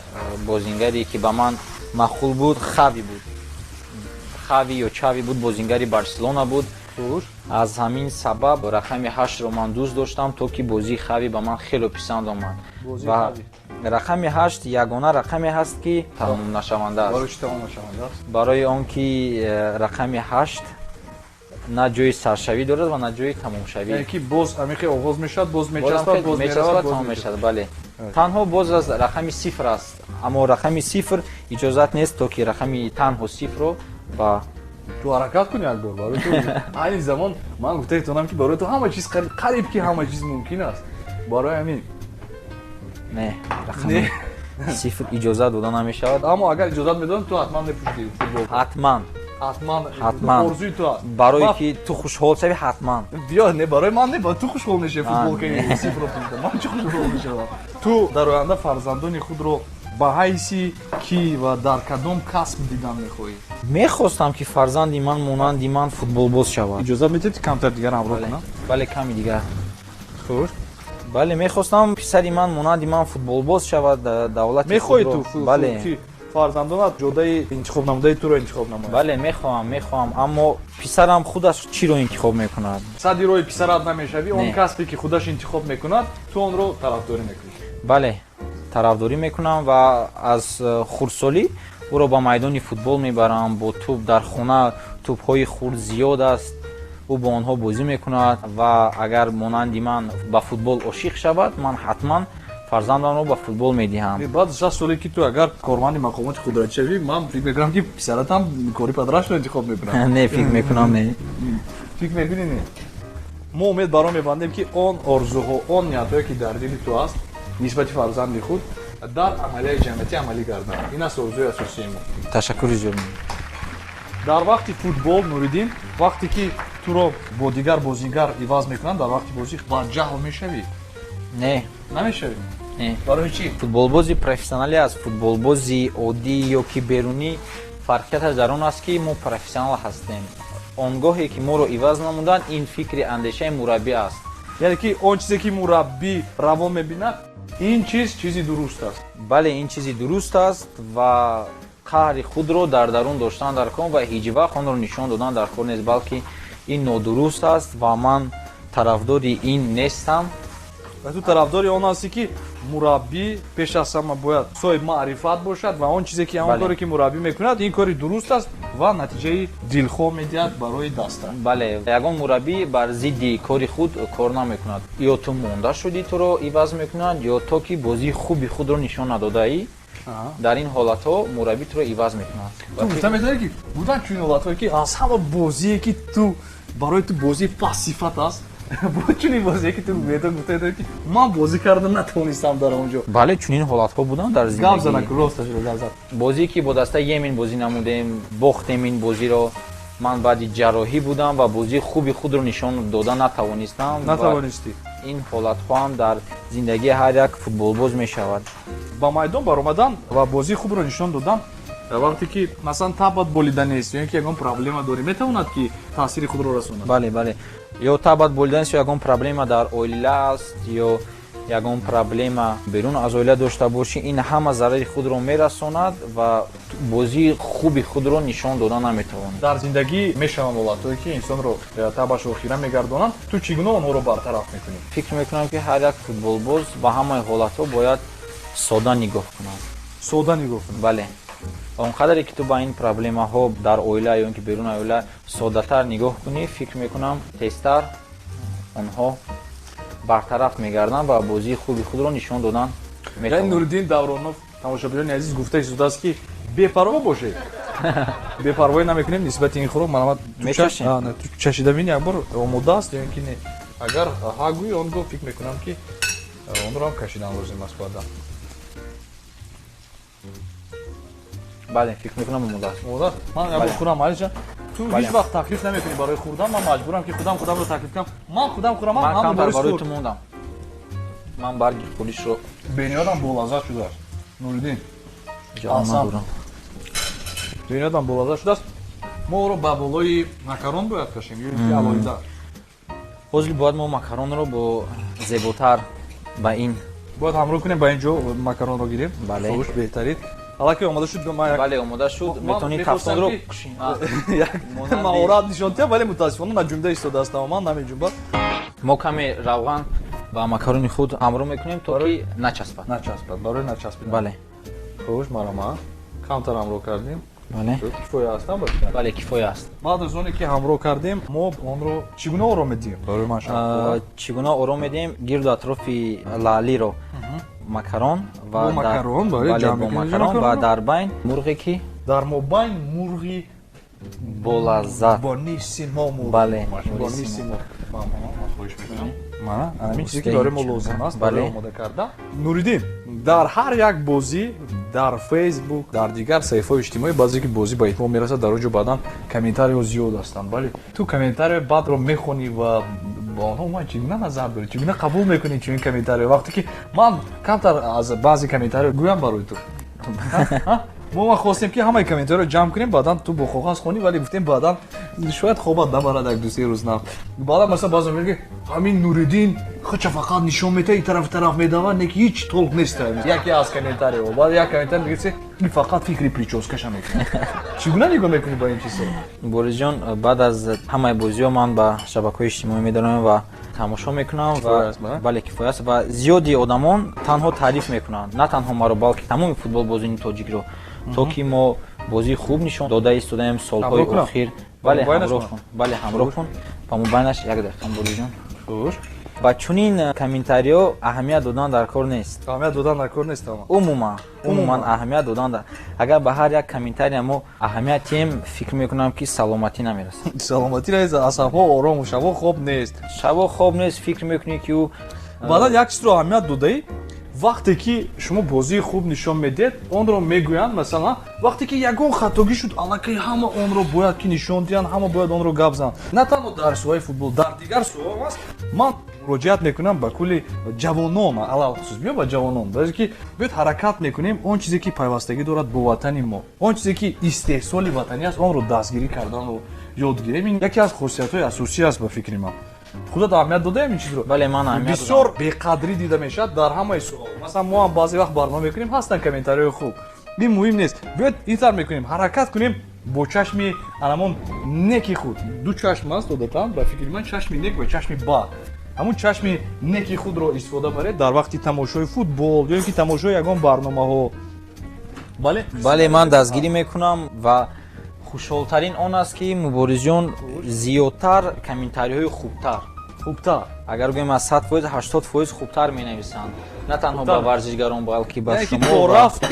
C: бозингаре ки ба ман махул буд хави буд. хави ё чави буд, бозингари барселона буд.
B: خوش
C: аз ҳамин сабаб рақами 8ро ман дӯст доштам, то ки бозии хави ба ман хело писанд омад.
B: بازی
C: ва
B: خوبی
C: рақами 8 ягона рақаме ҳаст ки тамом нашаванда аст.
B: برای چی تمام شونده است
C: барои он ки рақами 8 на ҷои саршавӣ дорад ва на ҷои тамомшавӣ.
B: یعنی که باز همیشه آغاز میشد باز
C: بازم
B: میچسبد باز
C: میچسبد
B: میرود
C: تمام
B: باز
C: میشد.
B: میشد
C: бале танҳо боз аз рақами 0 аст, аммо рақами 0 иҷозат нест то ки рақами танҳо 0ро ба
B: تو حرکت کنی یک بار برای تو این زمان من گفته ایتونم که برای تو همه چیز قریب که همه چیز ممکن است برای همین
C: не рақами 0 иҷозат дода намешавад.
B: اما اگر اجازت میدادن تو حتما میپوشیدی فوتبال
C: ҳатман
B: حتما ارزوی تو است
C: барое
B: من-
C: ки ту хушҳол шавӣ ҳатман.
B: بیا نه برای من نه با تو خوشحال میشه فوتبال
C: نه.
B: که صفر رو پوشیدم من چه خوشحال میشم تو در آینده فرزندان خود رو به حیثی کی و در کدام کسب دیدن میخواهی
C: мехостам ки фарзанди ман монанди ман футболбоз шавад.
B: اجازت میدید کمتر دیگر همراه
C: бале
B: کنم
C: бале ками дигар.
B: خوش
C: бале мехостам писари ман монанди ман футболбоз шавад давлати
B: میخواهی
C: худро.
B: تو
C: бале
B: که فرزندانت جدای انتخاب نموده تو رو انتخاب نماید
C: бале мехоҳам, аммо писарам худаш чиро интихоб мекунад.
B: صدی روی پسرت نمیشوی اون
C: نه.
B: کسبی که خودش انتخاب میکند تو اون رو طرفداری میکنی
C: бале тарафдорӣ мекунам ва аз хурдсолӣ ӯро ба майдони футбол мебарам. бо туп дар хона тупҳои хурд зиёд аст, ӯ бо онҳо бозӣ мекунад ва агар монанди ман ба футбол ошиқ шавад, ман ҳатман фарзандамро ба футбол медиҳам.
B: بعد 6 سالی که تو اگر کارمند مقامات قدرتی شوی من فکر میکنم که پسرت هم کاری پدرش رو انتخاب میکنه
C: не фикр мекунам не.
B: فکر میکنی نه ما امید برای میبندیم که آن آرزوها آن نیتایی که در دل تو است نسبت فرزند خود در عملیه جمعیتی عملی کردن این است آرزوی اساسی ما
C: ташаккури зиёд мекунам.
B: در وقت فوتبال نوریدین وقتی که تو رو با دیگر بازیگر عوض میکنن در وقت بازی با جهل میشوی
C: не
B: نمیشوی
C: не
B: برای چی
C: футболбози профессионалӣ аз футболбози оддӣ ё ки берунӣ фарқияташ дар он аст ки мо профессионал ҳастем. он гоҳе ки моро иваз намуданд ин фикри андешаи мураббӣ аст.
B: یعنی که اون چیزی که مربی روان میبیند این چیزی درست است
C: бале ин чизи дуруст аст ва қаҳри худро дар дарун доштан дар кор ва ҳеҷ вақт онро нишон додан дар кор нест, балки ин нодуруст аст ва ман тарафдори ин нестам.
B: ва ту тарафдори он ҳасти ки мураббӣ пеш аз ҳама бояд соҳиб маърифат бошад ва он чизе ки ҳамон коре ки мураббӣ мекунад ин кори дуруст аст ва натиҷаи дилхоҳ медиҳад барои даста.
C: бале, ягон мураббӣ бар зидди кори худ кор намекунад. ё ту монда шудӣ туро иваз мекунад, ё то ки бозии хуби худро нишон надодаӣ, дар ин ҳолатҳо мураббӣ туро иваз мекунад.
B: ту гуфта метавонӣ ки будан чунин ҳолатҳое ки аз ҳама бозие ки ту барои ту бозии пассифат аст бо чунин бозие ки ту гуфта ки ман бозӣ карда натавонистам дар онҷо.
C: бале, чунин ҳолатҳо буданд дар
B: гап зана
C: зиндагӣ.
B: ку росташро гап зан.
C: бозие ки бо дастаи Йемен бозӣ намудем, бохтем ин бозиро. ман баъди ҷарроҳӣ будам ва бозии хуби худро нишон дода натавонистам.
B: Натавонистӣ.
C: ин ҳолатҳо ҳам дар зиндагии ҳар як футболбоз мешавад.
B: ба майдон баромадан ва бозии хубро нишон додан вақте ки масалан табат болида нест ё ки ягон проблема дорӣ метавонад ки таъсири худро расонад.
C: бале, бале, ё табат болиданест ё ягон проблема дар оила аст ё ягон проблема берун аз оила дошта бошӣ, ин ҳама зарари худро мерасонад ва бозии хуби худро нишон дода наметавонад.
B: дар зиндагӣ мешаванд ҳолатҳое ки инсонро табашро хира мегардонанд. Ту чӣ гуна онҳоро бартараф мекунӣ?
C: фикр мекунам ки ҳар як футболбоз ба ҳамаи ҳолатҳо бояд сода нигоҳ кунад.
B: Сода нигоҳ кунӣ.
C: бале, он қадаре ки ту ба ин проблемаҳо дар оила ё ки беруни оила содатар нигоҳ кунӣ, фикр мекунам тезтар онҳо бартараф мегарданд ва бозии хуби худро нишон додан
B: яъни
C: метавонанд.
B: Нуриддин Давронов тамошобинони азиз гуфта истодааст ки бепарво бошед. Бепарвоӣ намекунем нисбати ин хӯрок. Манамат
C: Мечашем.
B: ту чашида бини як бор омода аст ё ки не? Агар ҳа гӯӣ он гоҳ фикр мекунам ки онро ҳам кашидан лозим аст баъда.
C: бале, фикр мекунам омодаст.
B: Омода? Ман як бор хӯрам Алиҷан. Ту ҳеҷ вақт таклиф намекунӣ барои хӯрдан. Ман маҷбурам ки худамро таклиф кунам. Ман худам хӯрам.
C: ман
B: ҳамон
C: камтар
B: борис
C: барои
B: хӯрд.
C: ту мондам. ман барги пулишро
B: Бениёдам болаззат шудааст. Нуриддин.
C: ҷон
B: Асам.
C: надорам.
B: Бениёдам болаззат шудааст. Моро ба болои макарон бояд кашем ё ки алоҳида.
C: ҳозир бояд мо макаронро бо зеботар ба ин
B: бояд ҳамроҳ кунем ба ин ҷо макаронро гирем.
C: Бале.
B: Хош беҳтарин. Аллакай омода шуд. Ман як
C: бале, омода шуд.
B: Ман
C: метавонӣ
B: мехостам
C: тафтонро
B: ки-
C: кушӣ.
B: як маҳорат нишон диҳам, вале мутаассифона наҷумда истодаастам ва ман намеҷумбад.
C: мо каме равған ва макарони худ ҳамроҳ мекунем то ки начаспад.
B: Начаспад, барои начаспидан.
C: бале,
B: Хош, марама. Камтар ҳамроҳ кардем.
C: бале,
B: Кифоя астам бошад.
C: бале, кифоя аст.
B: Баъд аз оне ки ҳамроҳ кардем, мо онро чӣ гуна ором медиҳем? Барои ман шарҳ.
C: чӣ гуна ором медиҳем? гирду атрофи лаълиро макарон ва
B: Бо макарон, бале, ҷамъ
C: бо
B: мекунем
C: макарон ва
B: макаронро?
C: дар байн мурғе ки
B: Дар мобайн мурғи
C: болаззат.
B: бонисимо мурғи.
C: Бале,
B: Бонисимо. Ман хоҳиш мекунам. Мана ҳамин чизе ки
C: Устаи
B: барои мо
C: чунак.
B: лозим аст
C: Бале.
B: барои омода кардан. Нуриддин, дар ҳар як бозӣ дар Facebook, дар дигар саҳифаҳои иҷтимоӣ баъзе ки бозӣ ба итмом мерасад, дар онҷо баъдан комментариҳо зиёд ҳастанд. Бале, ту комментариҳои бадро мехонӣ ва ба онҳо ман чӣ гуна назар дорӣ? Чӣ гуна қабул мекунӣ чунин комментариҳо? Вақте ки ман камтар аз баъзе комментариҳо гӯям барои ту. мо ма хостем ки ҳамаи комментариҳоро ҷамъ кунем, баъдан ту бо қоғаз хонӣ, вале гуфтем баъдан шояд хобат набарад як ду-се рӯз на. Баъдан масалан баъзе мегӯяд ҳамин Нуриддин хача фақат нишон метаҳад, ин тараф медавад, не ки ҳеҷ толк нест. Яке аз комментариҳо, баъд як комментари мегӯяд ин фақат фикри прическаша мекунад. Чӣ гуна нигоҳ мекунӣ ба ин чизҳо?
C: борисҷон, баъд аз ҳамаи бозиҳо ман ба шабакаҳои иҷтимоӣ медароям ва тамошо мекунам
B: Кифоя аст, ба?
C: бале, кифоя аст ва зиёди одамон танҳо таъриф мекунанд, на танҳо маро, балки тамоми футболбозини тоҷикро, то ки мо бозии хуб нишон дода истодаем солҳои
B: Ҳамроҳ кунам?
C: охир. бале,
B: Мобайнаш
C: ҳамроҳ
B: кунам?
C: кун. бале, ҳамроҳ кун. ба мобайнаш як дақиқа борисҷон.
B: Хуш.
C: ба чунин комментариҳо аҳамият додан дар кор нест.
B: Аҳамият додан дар кор нест. Ама
C: умуман аҳамият додан дар агар ба ҳар як комментария мо аҳамият диҳем, фикр мекунам ки саломатӣ намерасад.
B: саломатӣ нест, асабҳо орому, шабо хоб нест.
C: шабо хоб нест, фикр мекунӣ ки ӯ
B: баъдан як чизро аҳамият додаӣ, вақте ки шумо бозии хуб нишон медиҳед, онро мегӯянд, масалан вақте ки ягон хатогӣ шуд, аллакай ҳама онро бояд ки нишон диҳанд, ҳама бояд онро гап зананд. На танҳо дар соҳаи футбол, дар дигар соҳаҳо ҳаст. Ман муроҷиат мекунам ба кулли ҷавонон, алалхусус биё ба ҷавонон, баъзе ки биёд ҳаракат мекунем, он чизе ки пайвастагӣ дорад бо ватани мо, он чизе ки истеҳсоли ватанӣ аст, онро дастгирӣ карданро ёд гирем. Ин яке аз хусусиятҳои асосӣ аст ба фикри ман. худат аҳамият додаем ин чизро?
C: бале, ман аҳамият
B: бисёр беқадрӣ дида мешавад дар ҳамаи суол. Масалан мо ҳам баъзе вақт барнома мекунем, ҳастанд комментариҳои хуб. این مهم نیست. بیاید این طور میکنیم حرکت کنیم با چشم علمون نکی خود. دو چشم است دادم به فکر من چشم نک و چشم با همون چشم نکی خود رو استفاده برید در وقتی تماشای فوتبال یا اینکه تماشای یگان برنامه ها.
C: бале ман дастгирӣ мекунам ва хушҳолтарин он аст ки муборизиён зиёдтар комментариҳои хубтар агар гӯем аз 100% 80% хубтар менависанд на танҳо ба варзишгарон балки ба шумо
B: то рафт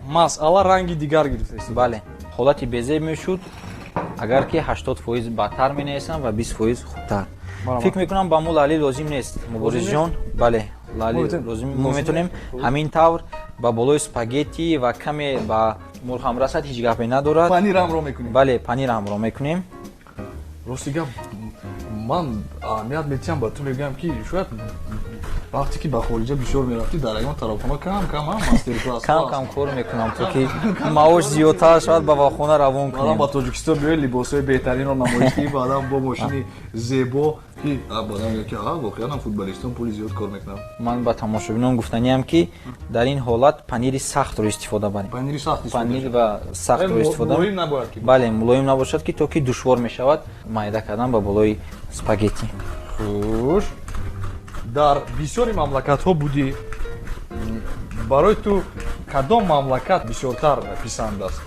B: масъала ранги дигар гирифтааст.
C: бале ҳолати безеб мешуд агар ки 80% бадтар менависанд ва 20% хубтар. фикр мекунам ба мо лали лозим нест муборизиён. бале лали лозим мо метавонем ҳамин тавр ба болои спагетти ва каме ба мурғам расад ҳеҷ гапе надорад.
B: панир ҳамроҳ мекунем.
C: бале панир ҳамроҳ мекунем.
B: рости гап ман аҳамият метиҳам ба ту мегӯям ки шояд вақте ки ба хориҷа бисёр мерафтӣ дар ягон тарабхона кам мастер-класс
C: кам кор мекунам то ки маош зиёдтар шавад ба вахона равон
B: баъдам
C: кунем.
B: ба тоҷикистон биёед либосҳои беҳтаринро намоиш диҳӣ баъдам бо мошини зебо ки баъдам ки воқеан ҳам футболистон пули зиёд кор мекунам.
C: ман ба тамошобинон гуфтаниам ки дар ин ҳолат панири сахтро истифода барем.
B: панири сахт
C: панир ва сахтро истифода
B: мулоим набояд ки
C: бале мулоим набошад ки то ки душвор мешавад майда кардан ба болои спагетти.
B: хуш дар бисёри мамлакатҳо будӣ. барои ту кадом мамлакат бисёртар писанд аст?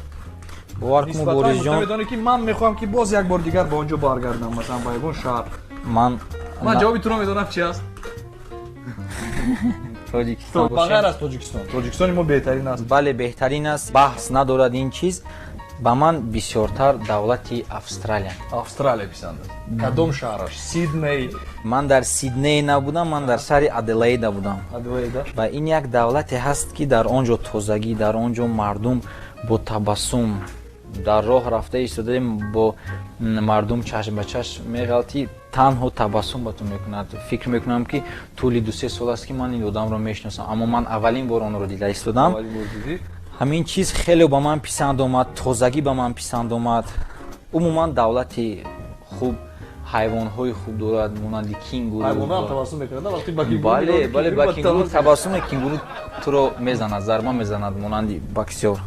C: бовар кун муборизиён
B: медонӣ ки ман мехоҳам ки боз як бор дигар ба он ҷо баргардам масалан ба ягон шаҳр.
C: ман
B: ман ҷавоби туро медонам чи аст?
C: тоҷикистон
B: ба ғайр аз тоҷикистон. тоҷикистони мо беҳтарин аст.
C: бале беҳтарин аст баҳс надорад ин чиз. ба ман бисёртар давлати австралия.
B: австралия писанд аст. кадом шаҳраш? сидней,
C: ман дар сидней набудам, ман дар шаҳри аделаида будам.
B: аделаида.
C: ва ин як давлате ҳаст ки дар он ҷо тозагӣ, дар он ҷо мардум бо табассум дар роҳ рафта истодаем бо мардум чашм ба чашм меғалтӣ танҳо табассум ба ту мекунад. фикр мекунам ки тӯли 2-3 сол аст ки ман ин одамро мешиносам, аммо ман аввалин бор онро дида истодам. ҳамин чиз хеле ба ман писанд омад, тозагӣ ба ман писанд омад. умуман давлати хуб, ҳайвонҳои хуб дорад, монанди кингуру.
B: ҳайвонам табассум мекунад вақти ба кингуру.
C: бале ба кингуру табассум кингуру туро мезанад, зарба мезанад монанди боксёр.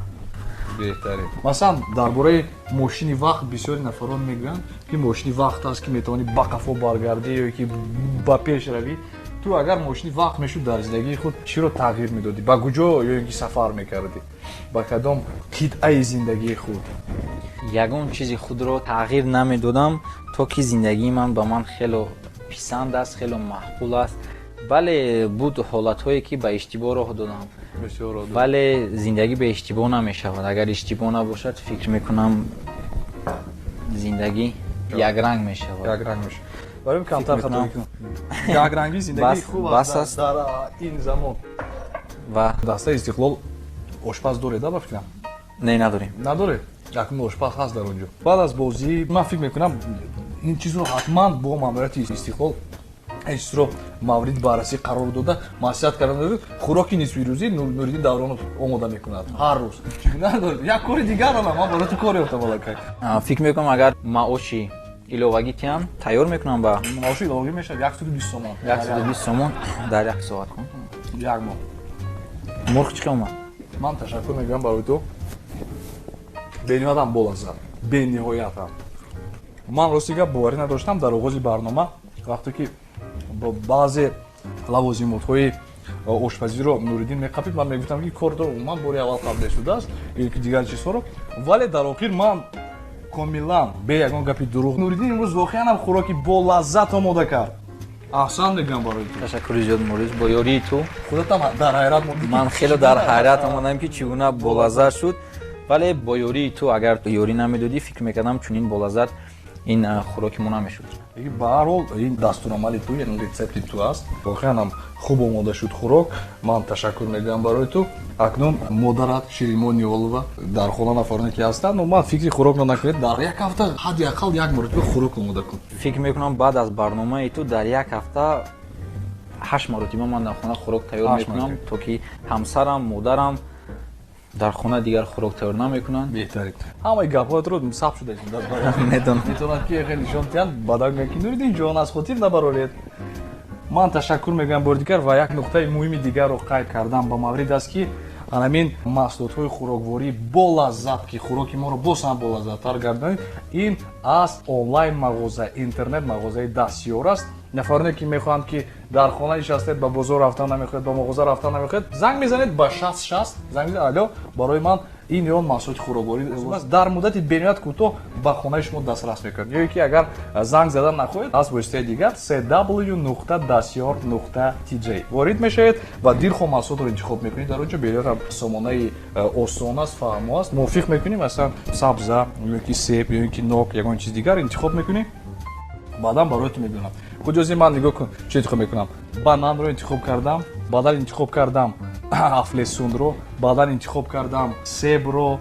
B: беҳтарин. масалан дар бораи мошини вақт бисёри нафарон мегӯянд ки мошини вақт аст ки метавонӣ ба қафо баргардӣ ё ки ба пеш равӣ. ту агар мошини вақт мешуд дар зиндагии худ чиро тағйир медодӣ? ба куҷо ё ин ки сафар мекардӣ? ба кадом қитъаи зиндагии худ?
C: ягон чизи худро тағйир намедодам то ки зиндагии ман ба ман хело писанд аст, хело маъқул аст. бале буд ҳолатҳое ки ба иштибоҳ роҳ додам. бале зиндагӣ бе иштибоҳ намешавад. агар иштибоҳ набошад фикр мекунам зиндагӣ якранг мешавад.
B: якранг мешавад. барои камтар хато мекунам. якранги зиндагии хуб аст дар ин замон.
C: ва
B: дастаи истиқлол ошпаз доред ба фикрам?
C: не надорем.
B: надоред? якум ошпаз ҳаст дар он ҷо. баъд аз бозӣ ман фикр мекунам ин чизро ҳатман бо маъмурияти истиқлол ҳеҷро мавриди баррасӣ қарор дода маслиҳат карда хӯроки нисфирӯзӣ Нуриддин Давронов омода мекунад ҳар рӯз. як кори дигар дорам, ман барои ту кор ёфтам аллакай.
C: фикр мекунам агар маоши иловагӣ тиям тайёр мекунам ба
B: маоши иловагӣ мешавад 120 сомон.
C: 120 сомон дар як соат.
B: як моҳ.
C: мурғ чӣ омад?
B: ман ташаккур мекунам барои ту. бениҳоятам боланд зад. бениҳоятам. ман рости гап боварӣ надоштам дар оғози барнома вақте ки бо баъзе лавозимотҳои ошпазиро Нуриддин меқапид ман мегуфтам ки кордор ман бори аввал қабле шудааст ё ки дигар чизҳоро, вале дар охир ман комилан бе ягон гапи дурӯғ Нуриддин имрӯз воқеан хӯроки бо лаззат омода кард. аҳсан мегӯям барои ту.
C: ташаккури зиёд морис бо ёрии ту.
B: худатам дар ҳайрат монди.
C: ман хело дар ҳайрат омадам ки чӣ гуна болаззат шуд, вале бо ёрии ту агар ёрӣ намедодӣ фикр мекардам чунин болаззат ин хӯроки мо намешуд.
B: ба ҳар ҳол ин дастурамали ту яъне рецепти ту аст. воқеан ҳам хуб омода шуд хӯрок. ман ташаккур мегӯям барои ту. акнун модарат Ширимон Ниёлова дар хона нафароне ки ҳастанд, ман фикри хӯрокро накунед, дар як ҳафта ҳадди ақал як маротиба хӯрок омода кун.
C: фикр мекунам баъд аз барномаи ту дар як ҳафта 8 маротиба ман дар хона хӯрок тайёр мекунам, то ки ҳамсарам, модарам дар хона дигар хӯрок тайёр намекунанд.
B: беҳтарин. ҳамаи гапҳоятро сабт шуда
C: медонам.
B: метавонад ки хеле нишон диҳанд, баъдан мегӯянд ки Нуриддин ҷон аз хотир набароред. ман ташаккур мегӯям бори дигар ва як нуқтаи муҳими дигарро қайд кардам ба маврид аст ки анамин маҳсулотҳои хӯрокворӣ бо лаззат ки хӯроки моро боз ҳам болаззаттар гардонид, ин аз онлайн мағоза, интернет мағозаи дастёр аст. нафароне ки мехоҳанд ки дар хона нишастед, ба бозор рафтан намехоҳед, ба мағоза рафтан намехоҳед, занг мезанед ба 6060, занг мезанед, алё, барои ман ин ё маҳсулоти хӯрокворӣ дар муддати бениҳоят кӯтоҳ ба хонаи шумо дастрас мекунад. ё ки агар занг зада нахоҳед, аз воситаи дигар cw.dasyor.tj ворид мешавед ва дирхо маҳсулотро интихоб мекунед. дар онҷо бениҳоят сомонаи осон аст, фаҳмо аст. мувофиқ мекунем, масалан сабза ё ки себ ё ки нок, ягон чиз дигар интихоб мекунем. баъдан бароятон мебинам. хуҷози ман нигоҳ кун, чӣ интихоб мекунам? бананро интихоб кардам, баъдан интихоб кардам афлесунро, баъдан интихоб кардам себро,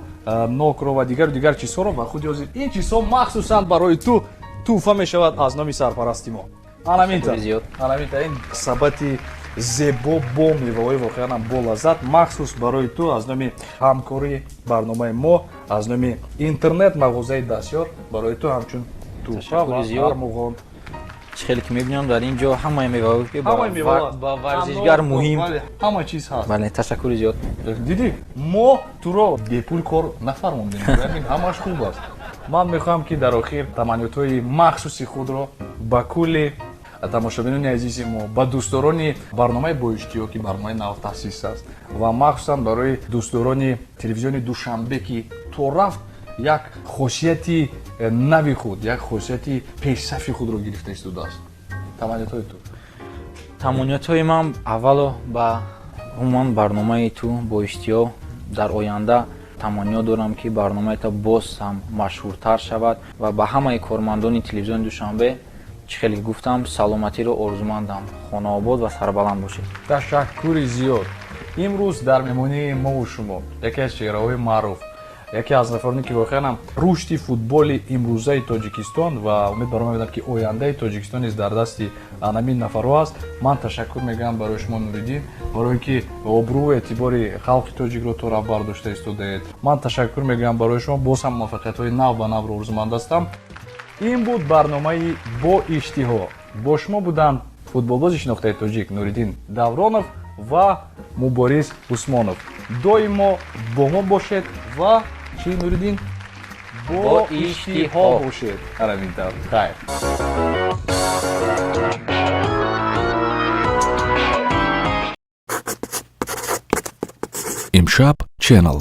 B: нокро ва дигар чизҳоро. ва худи ҳозир ин чизҳо махсусан барои ту тӯҳфа мешавад аз номи сарпарасти мо. Анаминта ин сабати зебо бо меваҳои воқеан бо лаззат махсус барои ту аз номи ҳамкории барномаи мо, аз номи интернет мағозаи дастёр барои ту ҳамчун тӯҳфа ва армуғон.
C: чӣ хеле ки мебинам дар ин ҷо ҳамаи меваҳое ки ба варзишгар муҳим.
B: ҳама чиз ҳаст.
C: бале ташаккури зиёд.
B: дидӣ мо туро бепул кор нафармондем, ҳамаш хуб аст. ман мехоҳам ки дар охир таманиётҳои махсуси худро ба кулли тамошобинони азизи мо, ба дӯстдорони барномаи бо иштиёқ ки барномаи нав таъсис аст ва махсусан барои дӯстдорони телевизиони Душанбе ки то рафт як хосияти нави худ, як хосияти пешсафи худро гирифта истодааст. таманиётҳои ту?
C: тамониётҳои ман аввало ба умуман барномаи ту бо иштиёқ дар оянда тамониёт дорам ки барномаи ту боз ҳам машҳуртар шавад ва ба ҳамаи кормандони телевизиони Душанбе чӣ хеле гуфтам саломатиро орзумандам, хонаобод ва сарбаланд бошед.
B: ташаккури зиёд. имрӯз дар меҳмонии мову шумо яке аз чеҳраҳои маъруф, яке аз нафароне ки воқеан рушди футболи имрӯзаи Тоҷикистон ва умедворам мебинам ки ояндаи Тоҷикистон низ дар дасти анамин нафарҳо аст. ман ташаккур мегӯям барои шумо Нуриддин, барои ки обрӯ эътибори халқи тоҷикро то рафт бардошта истодаед. ман ташаккур мегӯям барои шумо, боз ҳам муваффақиятҳои нав ба навро орзуманд ҳастам. ин буд барномаи бо иштиҳо. бо шумо буданд футболбози шинохтаи тоҷик Нуриддин Давронов ва Муборис Усмонов. доимо бо мо бошед ва чӣ Нуриддин? бо иштиҳо бошед. Араминтар. Хайр.
D: Имшаб Channel.